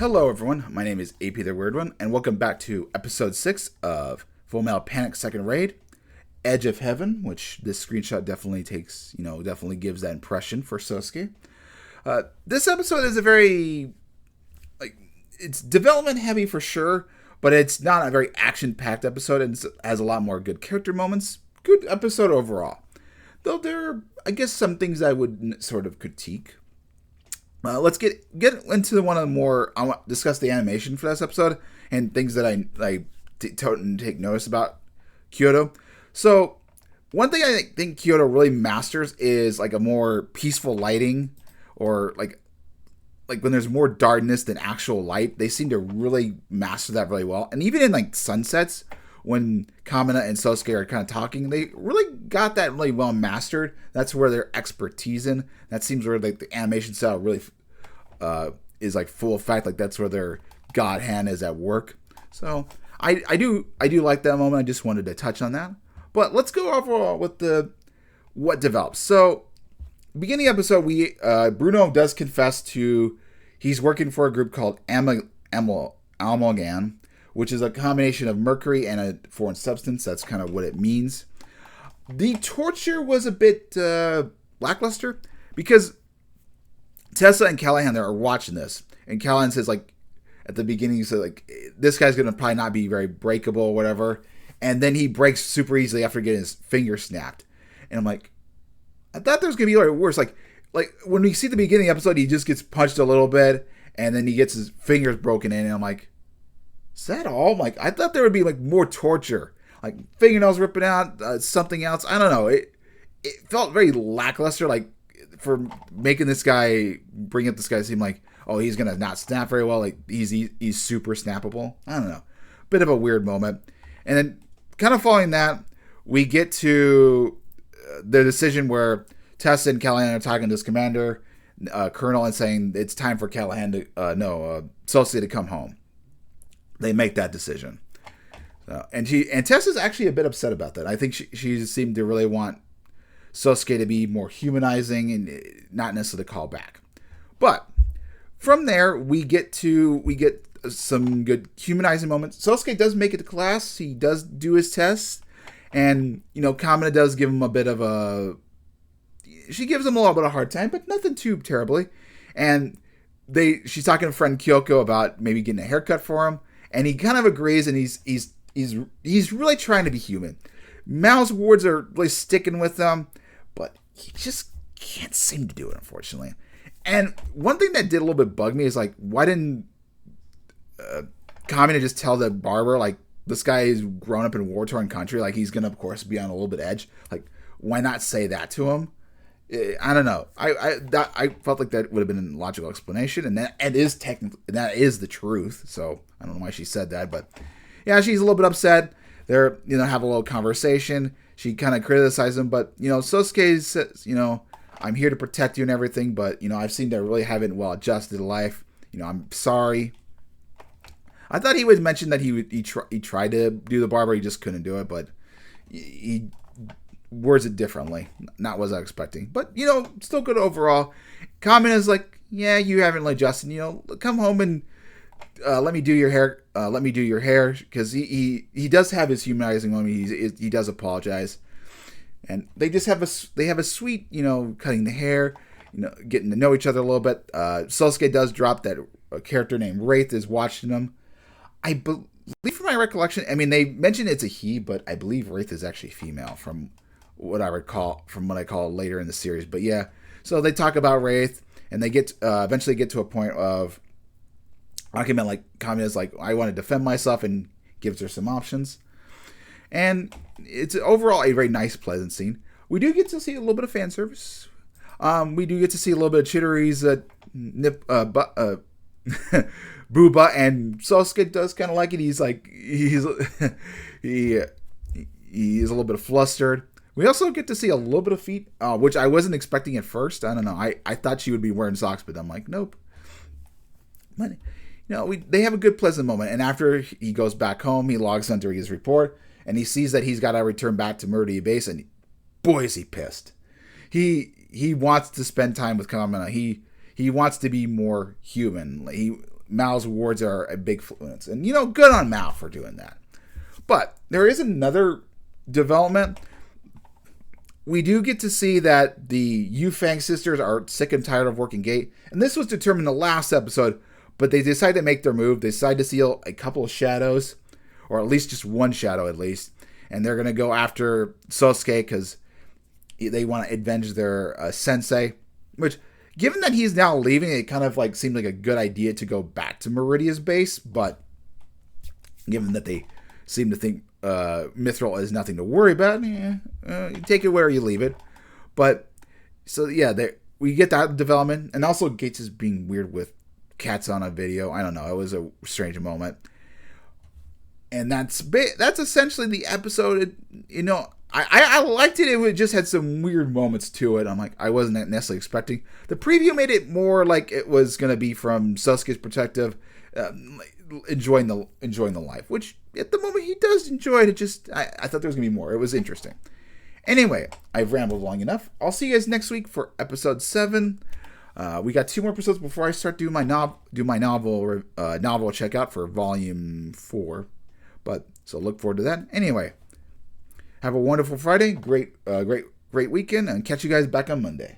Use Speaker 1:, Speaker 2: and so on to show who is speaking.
Speaker 1: Hello, everyone. My name is AP the Weird One, and welcome back to episode 6 of Full Metal Panic Second Raid, Edge of Heaven, which this screenshot definitely takes, definitely gives that impression for Sosuke. This episode is a very, it's development heavy for sure, but it's not a very action-packed episode, and it has a lot more good character moments. Good episode overall. Though there are, I guess, some things I would sort of critique. Let's get into one of the more. I want to discuss the animation for this episode and things that I take notice about Kyoto. So one thing I think Kyoto really masters is like a more peaceful lighting, or like when there's more darkness than actual light. They seem to really master that really well. And even in like sunsets, when Kamina and Sosuke are kind of talking, they really got that really well mastered. That's where their expertise in. That seems where like the animation style really is like full effect. Like that's where their god hand is at work. So I do like that moment. I just wanted to touch on that. But let's go overall with what develops. So beginning episode, Bruno does confess to he's working for a group called Amalgam, which is a combination of mercury and a foreign substance. That's kind of what it means. The torture was a bit lackluster because Tessa and Callahan are watching this, and Callahan says like at the beginning, he said like this guy's gonna probably not be very breakable or whatever, and then he breaks super easily after getting his finger snapped, and I'm like, I thought there was gonna be like worse. Like when we see the beginning of the episode, he just gets punched a little bit, and then he gets his fingers broken in, and I'm like, is that all? Like, I thought there would be like more torture, like fingernails ripping out, something else. I don't know. It felt very lackluster, like for making this guy, bring up this guy seem like, oh, he's gonna not snap very well. Like he's super snappable. I don't know. Bit of a weird moment. And then kind of following that, we get to the decision where Tessa and Callahan are talking to his commander, Colonel, and saying it's time for Callahan to Sosuke to come home. They make that decision, and Tessa's actually a bit upset about that. I think she seemed to really want Sosuke to be more humanizing and not necessarily call back. But from there, we get some good humanizing moments. Sosuke does make it to class. He does do his tests, and Kamina does give him a bit of a. She gives him a little bit of a hard time, but nothing too terribly. And she's talking to friend Kyoko about maybe getting a haircut for him. And he kind of agrees, and he's really trying to be human. Mao's words are really sticking with him, but he just can't seem to do it, unfortunately. And one thing that did a little bit bug me is like, why didn't Kamina just tell the barber like this guy is grown up in a war-torn country, like he's gonna of course be on a little bit edge. Like, why not say that to him? I don't know. I felt like that would have been a logical explanation, and that is the truth. So I don't know why she said that, but yeah, she's a little bit upset. They're have a little conversation. She kind of criticizes him, but Sosuke says, I'm here to protect you and everything, but I've seen that really haven't well adjusted to life. I'm sorry. I thought he would mention that he tried to do the barber, he just couldn't do it, but he words it differently. Not what I was expecting, but still good overall. Kamina is like, yeah, you haven't adjusted. Come home and let me do your hair. Let me do your hair, because he does have his humanizing moment. He does apologize, and they just have a sweet cutting the hair, getting to know each other a little bit. Sosuke does drop that a character named Wraith is watching him. I believe, from my recollection, I mean they mentioned it's a he, but I believe Wraith is actually female from what I recall, from what I call later in the series. But yeah, so they talk about Wraith, and they eventually get to a point of argument, like Kamina's like, I want to defend myself, and gives her some options. And it's overall a very nice, pleasant scene. We do get to see a little bit of fan service. We do get to see a little bit of Chidori's Booba, and Sosuke does kind of like it. He's a little bit flustered. We also get to see a little bit of feet, which I wasn't expecting at first. I don't know. I thought she would be wearing socks, but I'm like, nope. But, they have a good, pleasant moment. And after he goes back home, he logs onto his report, and he sees that he's got to return back to Murdy Base, and boy, is he pissed. He wants to spend time with Kamina. He wants to be more human. Mao's words are a big influence. And, good on Mao for doing that. But there is another development. We do get to see that the Yu Fang sisters are sick and tired of working gate. And this was determined in the last episode, but they decide to make their move. They decide to steal a couple of shadows, or at least just one shadow at least. And they're going to go after Sosuke because they want to avenge their sensei. Which, given that he's now leaving, it kind of seemed like a good idea to go back to Meridia's base. But given that they seem to think Mithril is nothing to worry about, you take it where you leave it. But, so yeah, we get that development. And also Gates is being weird with cats on a video. I don't know. It was a strange moment. And that's essentially the episode. I liked it. It just had some weird moments to it. I wasn't necessarily expecting. The preview made it more like it was going to be from Sasuke's perspective, enjoying the life, which at the moment he does enjoy it. I thought there was going to be more. It was interesting. Anyway, I've rambled long enough. I'll see you guys next week for episode 7. We got 2 more episodes before I start doing my novel checkout for volume 4. So look forward to that. Anyway, have a wonderful Friday, great weekend, and catch you guys back on Monday.